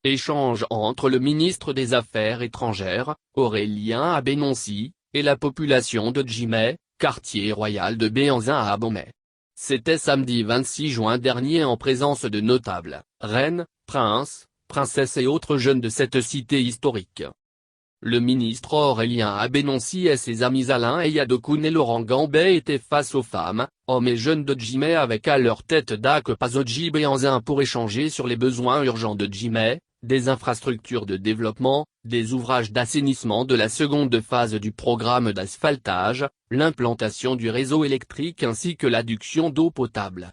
Échange entre le ministre des Affaires étrangères, Aurélien Abénoncy, et la population de Djimé, quartier royal de Béhanzin à Abomey. C'était samedi 26 juin dernier en présence de notables, reines, princes, princesses et autres jeunes de cette cité historique. Le ministre Aurélien Abénoncy et ses amis Alain Eyadokoun et Laurent Gambet étaient face aux femmes, hommes et jeunes de Djimé avec à leur tête Dak Pazodji Béhanzin pour échanger sur les besoins urgents de Djimé, des infrastructures de développement, des ouvrages d'assainissement de la seconde phase du programme d'asphaltage, l'implantation du réseau électrique ainsi que l'adduction d'eau potable.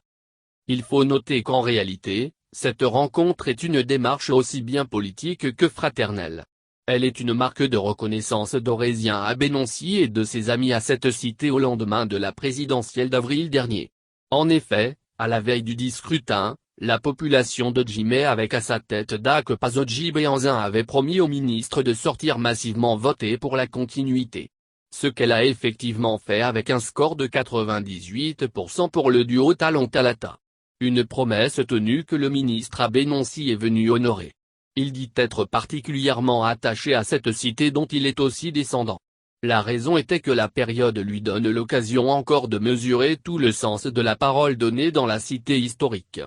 Il faut noter qu'en réalité, cette rencontre est une démarche aussi bien politique que fraternelle. Elle est une marque de reconnaissance d'Aurélien Abénoncy et de ses amis à cette cité au lendemain de la présidentielle d'avril dernier. En effet, à la veille du scrutin, la population de Djimé avec à sa tête Dak Pazodji Béhanzin avait promis au ministre de sortir massivement voter pour la continuité. Ce qu'elle a effectivement fait avec un score de 98% pour le duo Talon-Talata. Une promesse tenue que le ministre Abénoncy est venu honorer. Il dit être particulièrement attaché à cette cité dont il est aussi descendant. La raison était que la période lui donne l'occasion encore de mesurer tout le sens de la parole donnée dans la cité historique.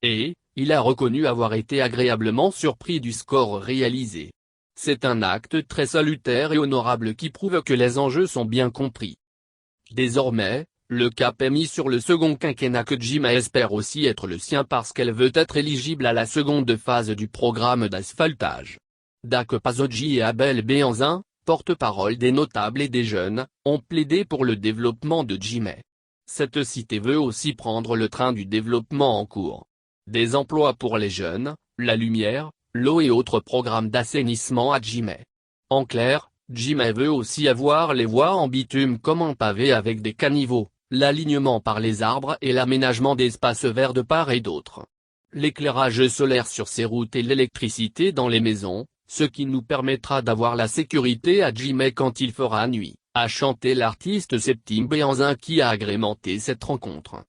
Et, il a reconnu avoir été agréablement surpris du score réalisé. C'est un acte très salutaire et honorable qui prouve que les enjeux sont bien compris. Désormais, le cap est mis sur le second quinquennat que Djimé espère aussi être le sien parce qu'elle veut être éligible à la seconde phase du programme d'asphaltage. Dak Pazodji et Abel Béhanzin, porte-parole des notables et des jeunes, ont plaidé pour le développement de Djimé. Cette cité veut aussi prendre le train du développement en cours. Des emplois pour les jeunes, la lumière, l'eau et autres programmes d'assainissement à Djimé. En clair, Djimé veut aussi avoir les voies en bitume comme en pavé avec des caniveaux, l'alignement par les arbres et l'aménagement d'espaces verts de part et d'autre. L'éclairage solaire sur ces routes et l'électricité dans les maisons, ce qui nous permettra d'avoir la sécurité à Djimé quand il fera nuit, a chanté l'artiste Septime Béhanzin qui a agrémenté cette rencontre.